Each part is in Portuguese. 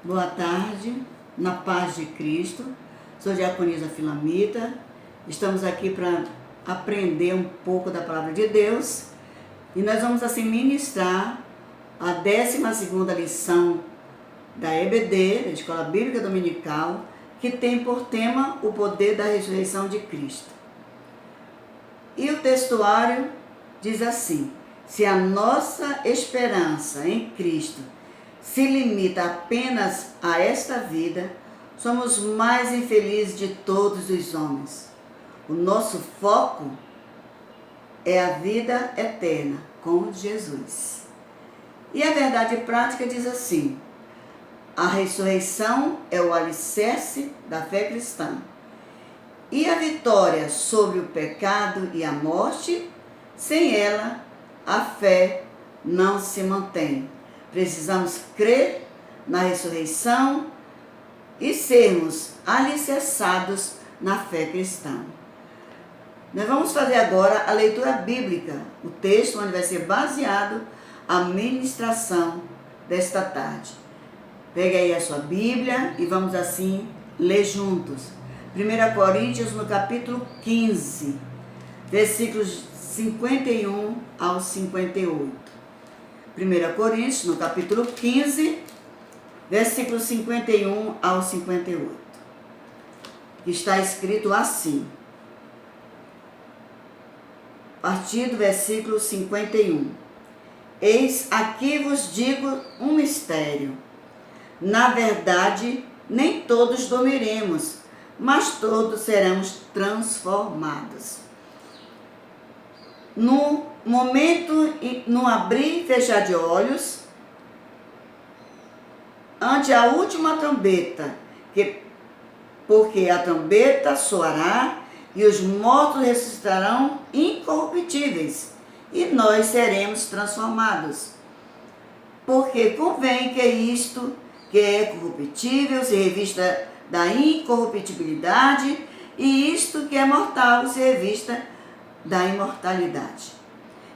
Boa tarde, na paz de Cristo. Sou diaconisa Filamita. Estamos aqui para aprender um pouco da palavra de Deus e nós vamos assim ministrar a 12ª lição da EBD, da Escola Bíblica Dominical, que tem por tema o poder da ressurreição de Cristo. E o textuário diz assim: se a nossa esperança em Cristo se limita apenas a esta vida, somos mais infelizes de todos os homens. O nosso foco é a vida eterna com Jesus. E a verdade prática diz assim: a ressurreição é o alicerce da fé cristã. E a vitória sobre o pecado e a morte, sem ela, a fé não se mantém. Precisamos crer na ressurreição e sermos alicerçados na fé cristã. Nós vamos fazer agora a leitura bíblica, o texto onde vai ser baseado a ministração desta tarde. Pegue aí a sua Bíblia e vamos assim ler juntos. 1 Coríntios no capítulo 15, versículos 51 ao 58. 1 Coríntios, no capítulo 15, versículos 51 ao 58. Está escrito assim, a partir do versículo 51. Eis aqui vos digo um mistério. Na verdade, nem todos dormiremos, mas todos seremos transformados. No momento, no abrir e fechar de olhos, ante a última trombeta, porque a trombeta soará e os mortos ressuscitarão incorruptíveis, e nós seremos transformados. Porque convém que isto, que é corruptível, se revista da incorruptibilidade, e isto que é mortal, se revista da imortalidade.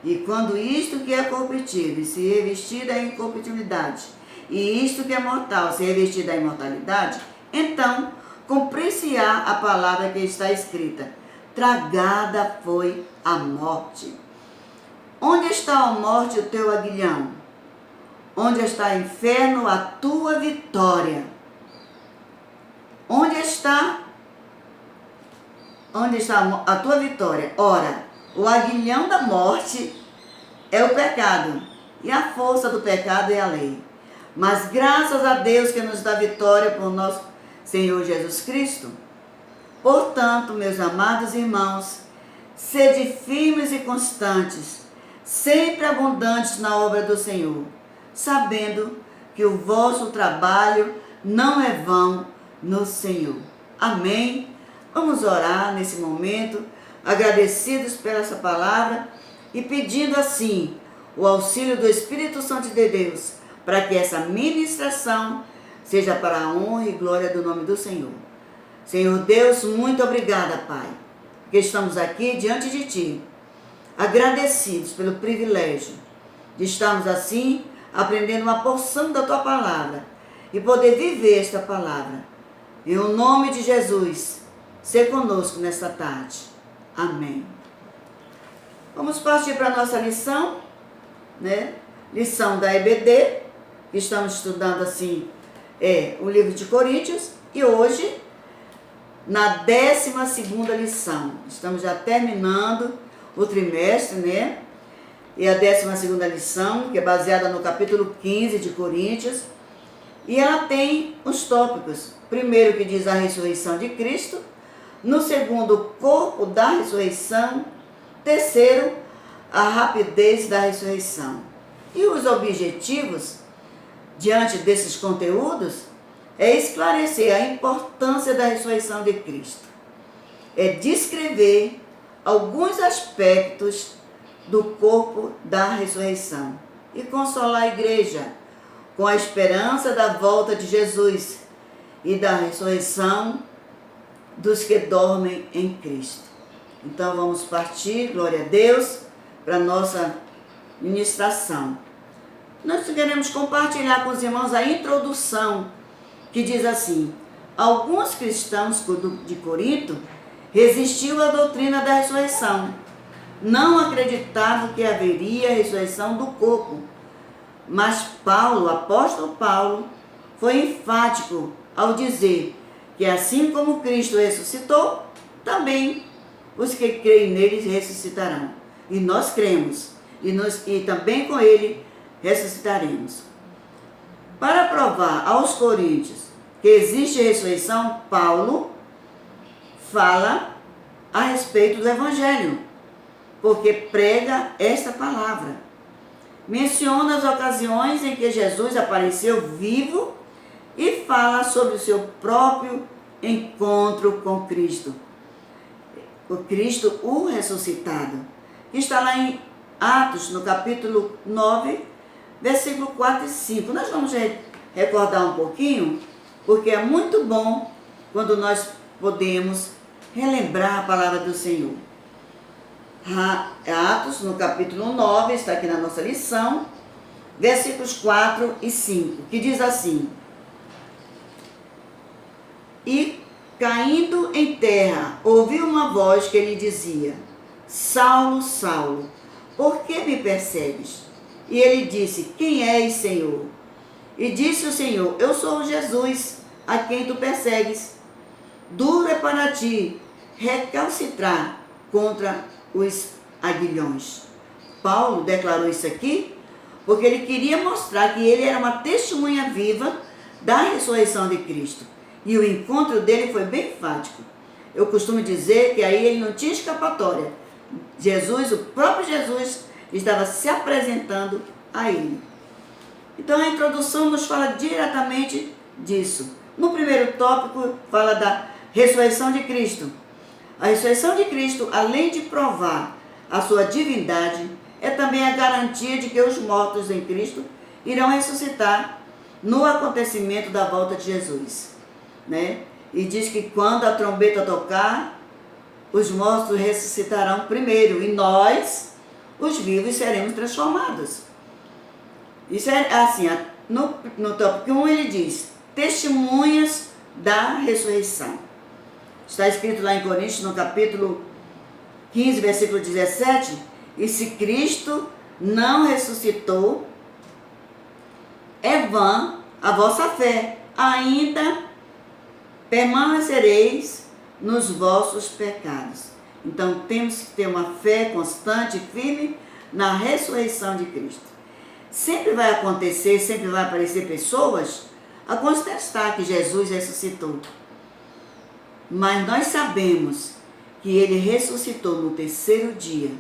E quando isto que é corruptível se revestir da incorruptibilidade, e isto que é mortal se revestir da imortalidade, então cumprir-se-á a palavra que está escrita: tragada foi a morte. Onde está, a morte, o teu aguilhão? Onde está, inferno, a tua vitória? Onde está a tua vitória? Ora, o aguilhão da morte é o pecado, e a força do pecado é a lei. Mas graças a Deus que nos dá vitória por nosso Senhor Jesus Cristo. Portanto, meus amados irmãos, sede firmes e constantes, sempre abundantes na obra do Senhor, sabendo que o vosso trabalho não é vão no Senhor. Amém? Vamos orar nesse momento, agradecidos por essa palavra e pedindo assim o auxílio do Espírito Santo de Deus, para que essa ministração seja para a honra e glória do nome do Senhor. Senhor Deus, muito obrigada, Pai, porque estamos aqui diante de Ti, agradecidos pelo privilégio de estarmos assim aprendendo uma porção da Tua palavra e poder viver esta palavra. Em o nome de Jesus, ser conosco nesta tarde. Amém. Vamos partir para a nossa lição, né? Lição da EBD, que estamos estudando assim, o livro de Coríntios, e hoje, na 12ª lição. Estamos já terminando o trimestre, né? E a 12ª lição, que é baseada no capítulo 15 de Coríntios, e ela tem os tópicos. Primeiro, que diz a ressurreição de Cristo. No segundo, o corpo da ressurreição. Terceiro, a rapidez da ressurreição. E os objetivos, diante desses conteúdos, é esclarecer a importância da ressurreição de Cristo. É descrever alguns aspectos do corpo da ressurreição e consolar a igreja com a esperança da volta de Jesus e da ressurreição dos que dormem em Cristo. Então vamos partir, glória a Deus, para a nossa ministração. Nós queremos compartilhar com os irmãos a introdução que diz assim: alguns cristãos de Corinto resistiam à doutrina da ressurreição. Não acreditavam que haveria ressurreição do corpo. Mas Paulo, o apóstolo Paulo, foi enfático ao dizer que assim como Cristo ressuscitou, também os que creem nele ressuscitarão. E nós cremos, e também com ele ressuscitaremos. Para provar aos coríntios que existe ressurreição, Paulo fala a respeito do Evangelho, porque prega esta palavra. Menciona as ocasiões em que Jesus apareceu vivo e fala sobre o seu próprio encontro com Cristo. O Cristo, o ressuscitado, que está lá em Atos, no capítulo 9, versículo 4 e 5. Nós vamos recordar um pouquinho, porque é muito bom quando nós podemos relembrar a palavra do Senhor. Atos, no capítulo 9, está aqui na nossa lição, versículos 4 e 5, que diz assim: e caindo em terra, ouviu uma voz que lhe dizia: Saulo, Saulo, por que me persegues? E ele disse: quem és, Senhor? E disse o Senhor: eu sou Jesus, a quem tu persegues. Duro é para ti recalcitrar contra os aguilhões. Paulo declarou isso aqui porque ele queria mostrar que ele era uma testemunha viva da ressurreição de Cristo. E o encontro dele foi bem enfático. Eu costumo dizer que aí ele não tinha escapatória. Jesus, o próprio Jesus, estava se apresentando a ele. Então a introdução nos fala diretamente disso. No primeiro tópico fala da ressurreição de Cristo. A ressurreição de Cristo, além de provar a sua divindade, é também a garantia de que os mortos em Cristo irão ressuscitar no acontecimento da volta de Jesus, né? E diz que quando a trombeta tocar, os mortos ressuscitarão primeiro e nós, os vivos, seremos transformados. Isso é assim, no tópico 1 ele diz: testemunhas da ressurreição. Está escrito lá em Coríntios, no capítulo 15, versículo 17, e se Cristo não ressuscitou, é vã a vossa fé, ainda permanecereis nos vossos pecados. Então temos que ter uma fé constante e firme na ressurreição de Cristo. Sempre vai acontecer, sempre vai aparecer pessoas a contestar que Jesus ressuscitou. Mas nós sabemos que ele ressuscitou no terceiro dia.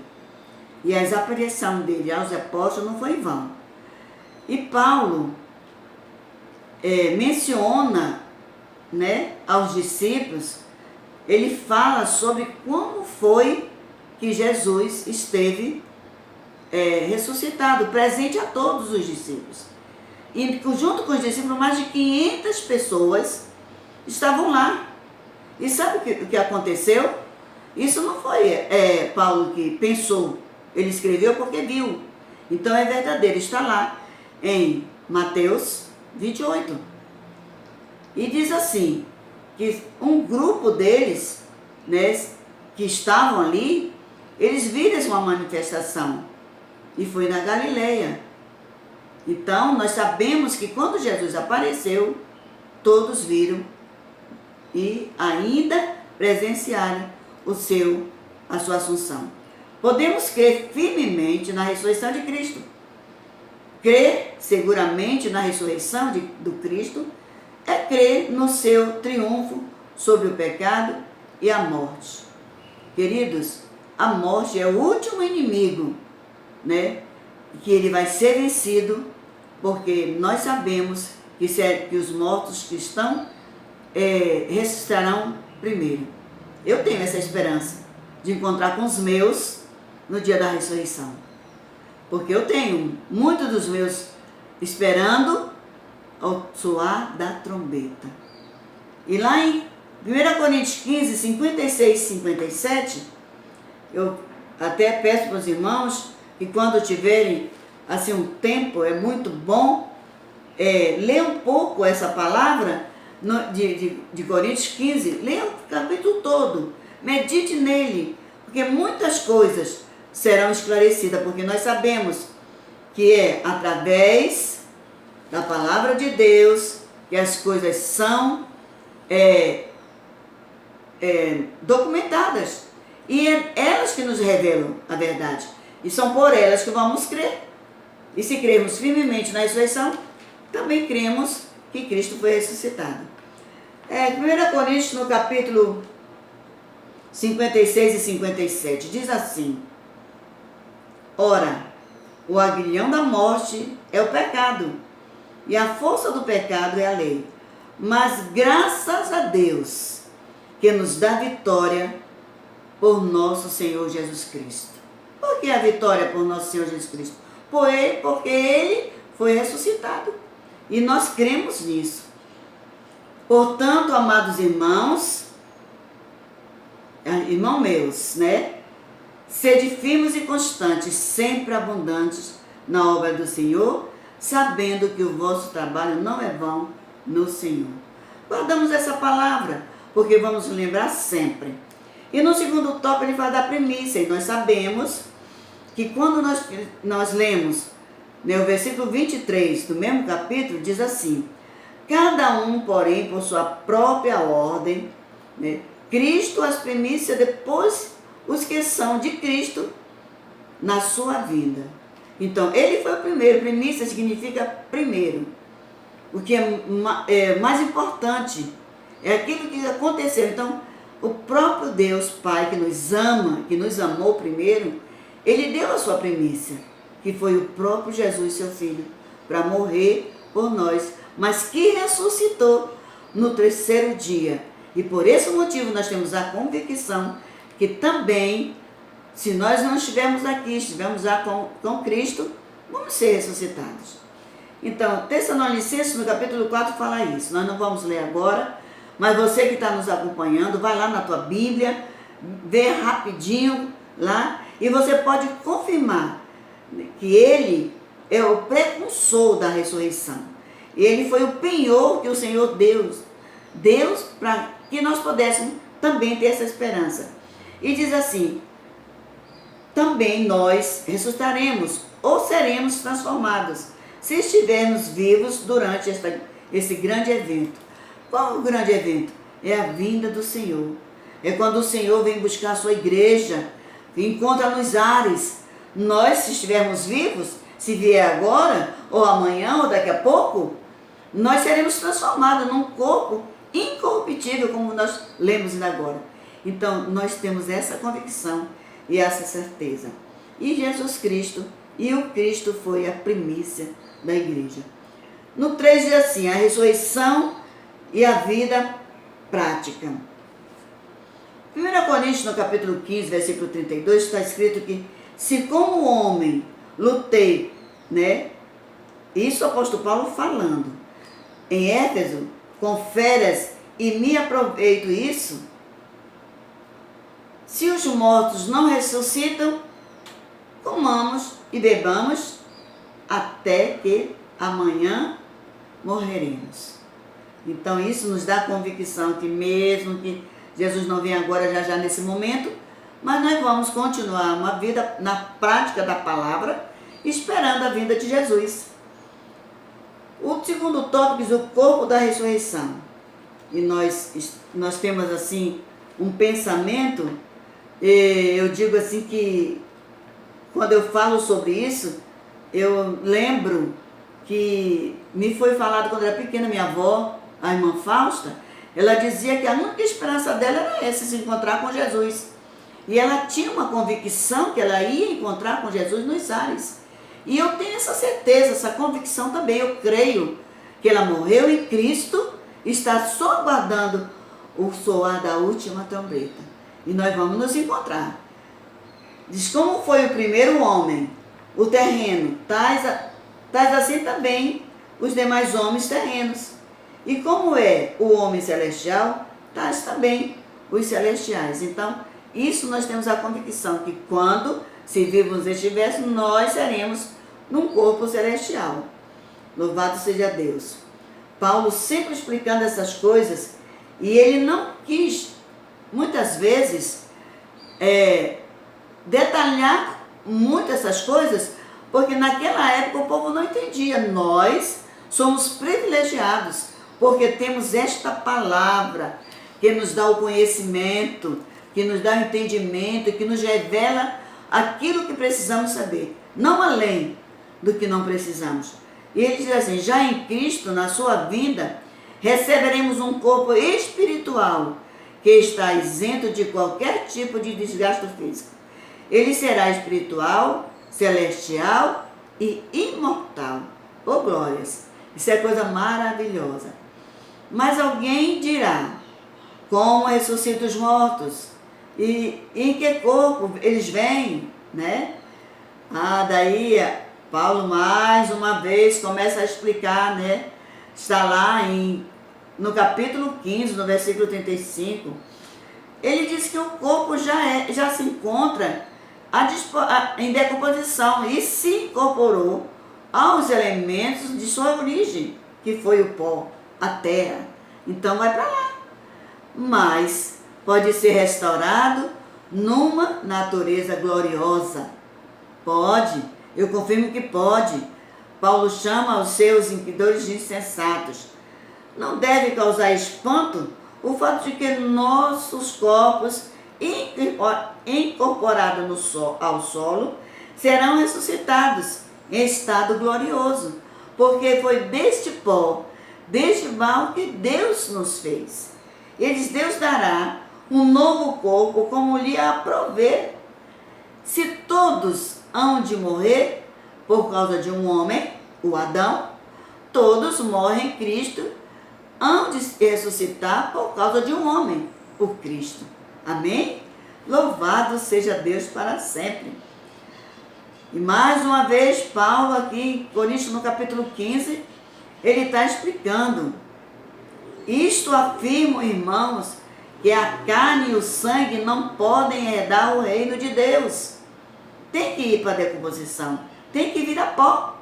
E a aparição dele aos apóstolos não foi em vão. E Paulo menciona, né, aos discípulos, ele fala sobre como foi que Jesus esteve ressuscitado, presente a todos os discípulos. E junto com os discípulos, mais de 500 pessoas estavam lá. E sabe o que aconteceu? Isso não foi Paulo que pensou, ele escreveu porque viu. Então é verdadeiro, está lá em Mateus 28. E diz assim, que um grupo deles, né, que estavam ali, eles viram uma manifestação. E foi na Galileia. Então nós sabemos que quando Jesus apareceu, todos viram e ainda presenciaram a sua assunção. Podemos crer firmemente na ressurreição de Cristo. Crer seguramente na ressurreição do Cristo é crer no seu triunfo sobre o pecado e a morte. Queridos, a morte é o último inimigo, né? Que ele vai ser vencido, porque nós sabemos que os mortos cristãos ressuscitarão primeiro. Eu tenho essa esperança de encontrar com os meus no dia da ressurreição. Porque eu tenho muitos dos meus esperando ao soar da trombeta. E lá em 1 Coríntios 15, 56 e 57, eu até peço para os irmãos que quando tiverem assim um tempo, é muito bom ler um pouco essa palavra, de Coríntios 15, leia o capítulo todo, medite nele, porque muitas coisas serão esclarecidas, porque nós sabemos que é através da palavra de Deus que as coisas são documentadas. E é elas que nos revelam a verdade. E são por elas que vamos crer. E se cremos firmemente na ressurreição, também cremos que Cristo foi ressuscitado. 1 Coríntios, no capítulo 56 e 57, diz assim: ora, o aguilhão da morte é o pecado, e a força do pecado é a lei. Mas graças a Deus, que nos dá vitória por nosso Senhor Jesus Cristo. Por que a vitória por nosso Senhor Jesus Cristo? Porque Ele foi ressuscitado. E nós cremos nisso. Portanto, amados irmãos meus, sede firmes e constantes, sempre abundantes na obra do Senhor, sabendo que o vosso trabalho não é vão no Senhor. Guardamos essa palavra, porque vamos lembrar sempre. E no segundo tópico ele fala da primícia, e nós sabemos que quando nós lemos o versículo 23 do mesmo capítulo, diz assim: cada um, porém, por sua própria ordem, Cristo as primícias, depois os que são de Cristo na sua vinda. Então, ele foi o primeiro. Primícia significa primeiro. O que é mais importante é aquilo que aconteceu. Então, o próprio Deus Pai, que nos ama, que nos amou primeiro, ele deu a sua primícia, que foi o próprio Jesus, seu Filho, para morrer por nós, mas que ressuscitou no terceiro dia. E por esse motivo nós temos a convicção que também, se nós não estivermos aqui, estivermos lá com Cristo, vamos ser ressuscitados. Então, Tessalonicenses, no capítulo 4, fala isso. Nós não vamos ler agora, mas você que está nos acompanhando, vai lá na tua Bíblia, vê rapidinho lá, e você pode confirmar que ele é o precursor da ressurreição. Ele foi o penhor que o Senhor Deus para que nós pudéssemos também ter essa esperança. E diz assim: também nós ressuscitaremos ou seremos transformados, se estivermos vivos durante esse grande evento. Qual é o grande evento? É a vinda do Senhor. É quando o Senhor vem buscar a sua igreja, encontra nos ares. Nós, se estivermos vivos, se vier agora, ou amanhã, ou daqui a pouco, nós seremos transformados num corpo incorruptível, como nós lemos ainda agora. Então, nós temos essa convicção e essa certeza. E Jesus Cristo, e o Cristo foi a primícia da igreja. No 3 diz assim: a ressurreição e a vida prática. 1 Coríntios, no capítulo 15, versículo 32, está escrito que se como homem lutei, isso o apóstolo Paulo falando, em Éfeso, com feras, e me aproveito isso, se os mortos não ressuscitam, comamos e bebamos até que amanhã morreremos. Então isso nos dá a convicção que mesmo que Jesus não venha agora já nesse momento, mas nós vamos continuar uma vida na prática da palavra, esperando a vinda de Jesus. O segundo tópico diz o corpo da ressurreição. E nós temos assim um pensamento, eu digo assim que quando eu falo sobre isso, eu lembro que me foi falado quando eu era pequena, minha avó, a irmã Fausta, ela dizia que a única esperança dela era essa, se encontrar com Jesus. E ela tinha uma convicção que ela ia encontrar com Jesus nos ares. E eu tenho essa certeza, essa convicção também. Eu creio que ela morreu em Cristo, está só aguardando o soar da última trombeta. E nós vamos nos encontrar. Diz como foi o primeiro homem, o terreno, tais assim também os demais homens terrenos. E como é o homem celestial, tais também os celestiais. Então, isso nós temos a convicção que quando, se vivos estivéssemos, nós seremos num corpo celestial. Louvado seja Deus. Paulo sempre explicando essas coisas, e ele não quis, muitas vezes, detalhar muito essas coisas, porque naquela época o povo não entendia. Nós somos privilegiados, porque temos esta palavra que nos dá o conhecimento, que nos dá o entendimento, que nos revela aquilo que precisamos saber, não além do que não precisamos. E ele diz assim: já em Cristo, na sua vinda, receberemos um corpo espiritual que está isento de qualquer tipo de desgaste físico. Ele será espiritual, celestial e imortal. Oh, glórias! Isso é coisa maravilhosa. Mas alguém dirá: como ressuscita os mortos? E em que corpo eles vêm, né? Daí Paulo mais uma vez começa a explicar, né? Está lá no capítulo 15, no versículo 35. Ele diz que o corpo já se encontra em decomposição e se incorporou aos elementos de sua origem, que foi o pó, a terra. Então vai para lá. Mas pode ser restaurado numa natureza gloriosa. Pode, eu confirmo que pode. Paulo chama os seus inquiridores de insensatos. Não deve causar espanto o fato de que nossos corpos, incorporados ao solo, serão ressuscitados em estado glorioso, porque foi deste pó, deste mal que Deus nos fez. Ele diz: Deus dará um novo corpo como lhe aprouver. Se todos hão de morrer por causa de um homem, o Adão, todos morrem em Cristo, hão de ressuscitar por causa de um homem, o Cristo. Amém? Louvado seja Deus para sempre. E mais uma vez, Paulo aqui em Coríntios, no capítulo 15, ele está explicando: isto afirmo, irmãos, que a carne e o sangue não podem herdar o reino de Deus. Tem que ir para a decomposição, tem que virar pó,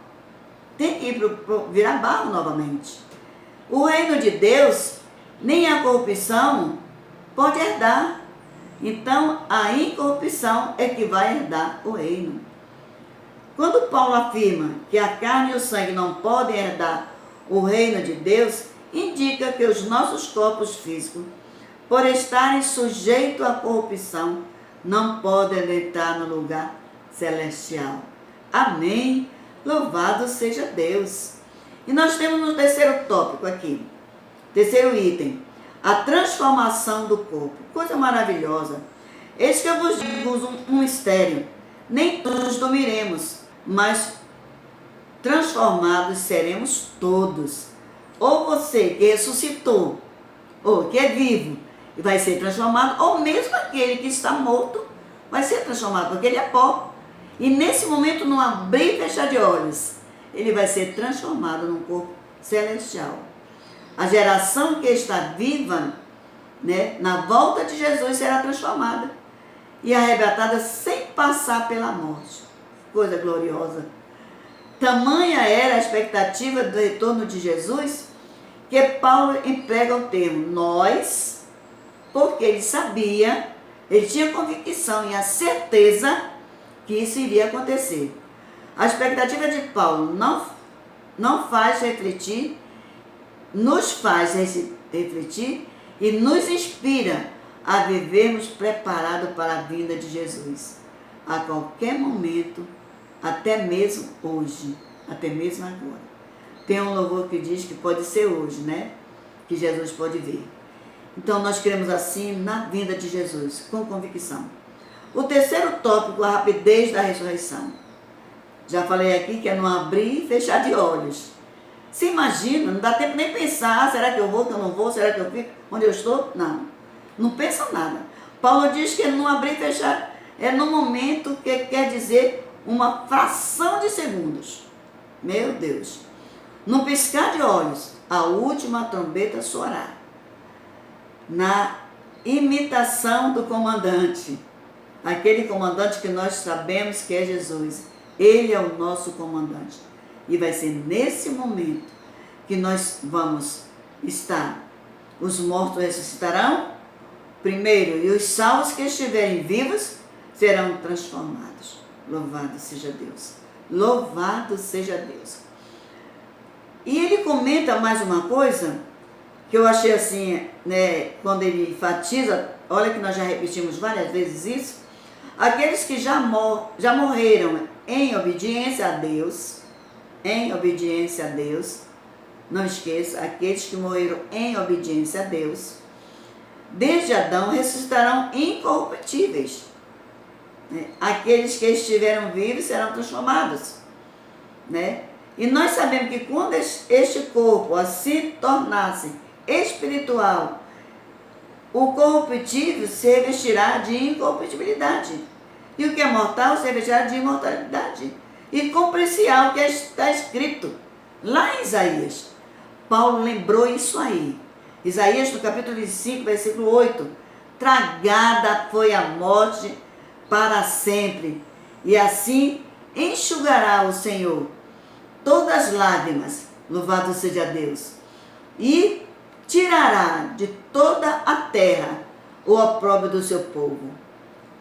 tem que virar barro novamente. O reino de Deus, nem a corrupção pode herdar. Então, a incorrupção é que vai herdar o reino. Quando Paulo afirma que a carne e o sangue não podem herdar o reino de Deus, indica que os nossos corpos físicos, por estarem sujeitos à corrupção, não podem entrar no lugar celestial. Amém? Louvado seja Deus. E nós temos no terceiro tópico aqui, terceiro item, a transformação do corpo. Coisa maravilhosa. Eis que eu vos digo um mistério. Nem todos dormiremos, mas transformados seremos todos. Ou você que ressuscitou, ou que é vivo, e vai ser transformado, ou mesmo aquele que está morto, vai ser transformado, porque ele é pó. E nesse momento, num abrir e fechar de olhos, ele vai ser transformado num corpo celestial. A geração que está viva, né, na volta de Jesus, será transformada e arrebatada sem passar pela morte. Coisa gloriosa. Tamanha era a expectativa do retorno de Jesus, que Paulo emprega o termo nós, porque ele sabia, ele tinha convicção e a certeza que isso iria acontecer. A expectativa de Paulo nos faz refletir e nos inspira a vivermos preparados para a vinda de Jesus. A qualquer momento, até mesmo hoje, até mesmo agora. Tem um louvor que diz que pode ser hoje, né? Que Jesus pode vir. Então nós queremos assim na vinda de Jesus, com convicção. O terceiro tópico, a rapidez da ressurreição. Já falei aqui que é no abrir e fechar de olhos. Se imagina, não dá tempo nem pensar, será que eu vou, que eu não vou, será que eu fico, onde eu estou? Não, não pensa nada. Paulo diz que no abrir e fechar é no momento que quer dizer uma fração de segundos. Meu Deus. No piscar de olhos, a última trombeta soará. Na imitação do comandante, aquele comandante que nós sabemos que é Jesus. Ele é o nosso comandante. E vai ser nesse momento que nós vamos estar? Os mortos ressuscitarão primeiro, e os salvos que estiverem vivos serão transformados. Louvado seja Deus. Louvado seja Deus. E ele comenta mais uma coisa que eu achei assim, né, quando ele enfatiza, olha que nós já repetimos várias vezes isso, aqueles que já morreram em obediência a Deus, não esqueça, aqueles que morreram em obediência a Deus, desde Adão ressuscitarão incorruptíveis. Aqueles que estiveram vivos serão transformados, né? E nós sabemos que quando este corpo se tornasse espiritual, o corruptível se revestirá de incorruptibilidade, e o que é mortal se revestirá de imortalidade. E cumprir-se o que está escrito lá em Isaías. Paulo lembrou isso aí. Isaías, no capítulo 25, versículo 8: tragada foi a morte para sempre, e assim enxugará o Senhor todas as lágrimas, louvado seja Deus, e tirará de toda a terra o opróbrio do seu povo.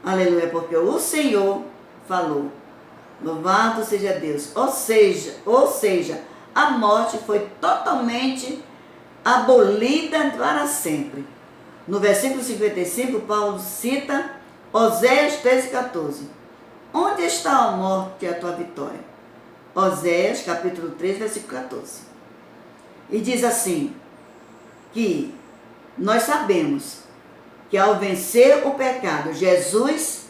Aleluia, porque o Senhor falou. Louvado seja Deus. Ou seja, a morte foi totalmente abolida para sempre. No versículo 55, Paulo cita Oséias 13:14. Onde está a morte e a tua vitória? Oséias, capítulo 3, versículo 14. E diz assim, que nós sabemos que ao vencer o pecado, Jesus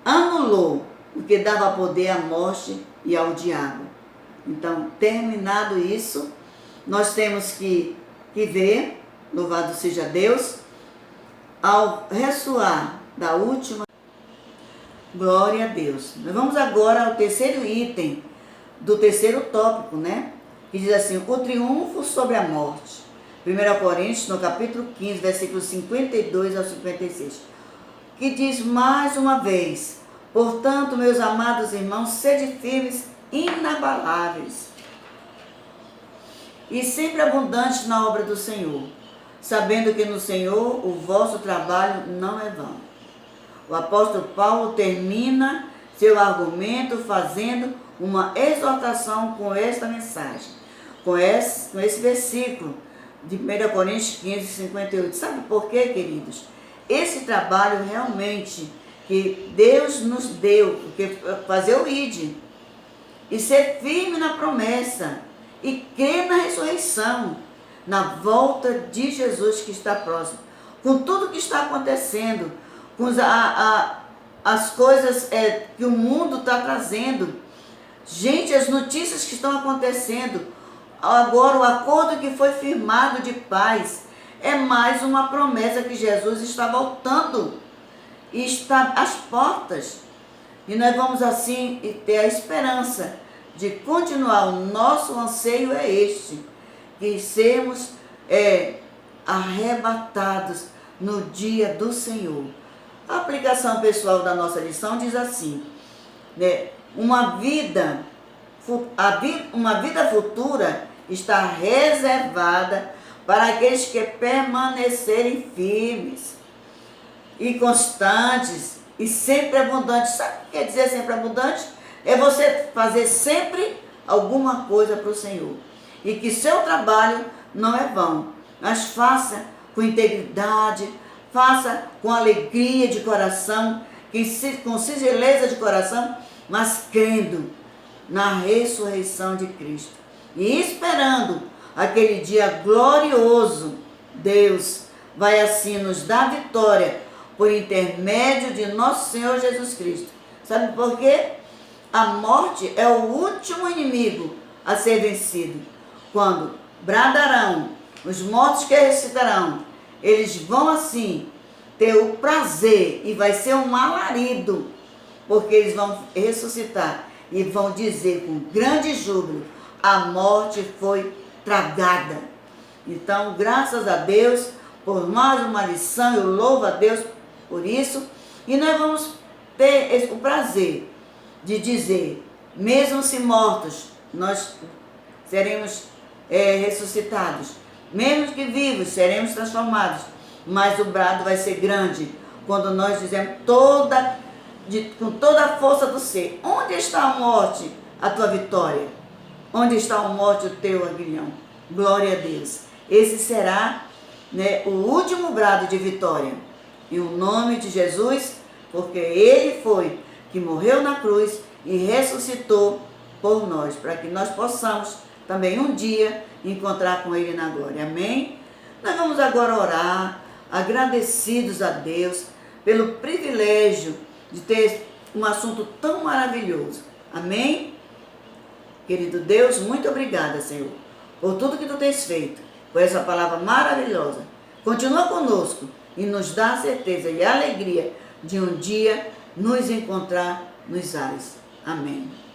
anulou o que dava poder à morte e ao diabo. Então, terminado isso, nós temos que ver, louvado seja Deus, ao ressoar da última, glória a Deus. Nós vamos agora ao terceiro item do terceiro tópico, né? Que diz assim, o triunfo sobre a morte. 1 Coríntios, no capítulo 15, versículos 52 ao 56, que diz mais uma vez, portanto, meus amados irmãos, sede firmes, inabaláveis, e sempre abundantes na obra do Senhor, sabendo que no Senhor o vosso trabalho não é vão. O apóstolo Paulo termina seu argumento fazendo uma exortação com esta mensagem, com esse versículo de 1 Coríntios 15, 58. Sabe por quê, queridos? Esse trabalho realmente que Deus nos deu, porque fazer o ID, e ser firme na promessa, e crer na ressurreição, na volta de Jesus que está próximo, com tudo que está acontecendo, com as coisas que o mundo está trazendo. Gente, as notícias que estão acontecendo, agora o acordo que foi firmado de paz, é mais uma promessa que Jesus está voltando, e está às portas. E nós vamos assim ter a esperança de continuar. O nosso anseio é este, que sermos arrebatados no dia do Senhor. A aplicação pessoal da nossa lição diz assim, né? Uma vida futura está reservada para aqueles que permanecerem firmes e constantes e sempre abundantes. Sabe o que quer dizer sempre abundante? É você fazer sempre alguma coisa para o Senhor. E que seu trabalho não é vão, mas faça com integridade, faça com alegria de coração, com singeleza de coração, mas crendo na ressurreição de Cristo. E esperando aquele dia glorioso, Deus vai assim nos dar vitória por intermédio de nosso Senhor Jesus Cristo. Sabe por quê? A morte é o último inimigo a ser vencido. Quando bradarão, os mortos que ressuscitarão, eles vão assim ter o prazer, e vai ser um alarido, porque eles vão ressuscitar e vão dizer com grande júbilo, a morte foi tragada. Então, graças a Deus por mais uma lição, eu louvo a Deus por isso, e nós vamos ter o prazer de dizer, mesmo se mortos, nós seremos ressuscitados. Mesmo que vivos, seremos transformados. Mas o brado vai ser grande quando nós dizemos com toda a força do ser: onde está a morte, a tua vitória? Onde está a morte, o teu aguilhão? Glória a Deus. Esse será, né, o último brado de vitória. Em o nome de Jesus, porque Ele foi que morreu na cruz e ressuscitou por nós, para que nós possamos também um dia encontrar com Ele na glória. Amém? Nós vamos agora orar, agradecidos a Deus pelo privilégio de ter um assunto tão maravilhoso. Amém? Querido Deus, muito obrigada, Senhor, por tudo que Tu tens feito, por essa palavra maravilhosa. Continua conosco e nos dá a certeza e a alegria de um dia nos encontrar nos ares. Amém.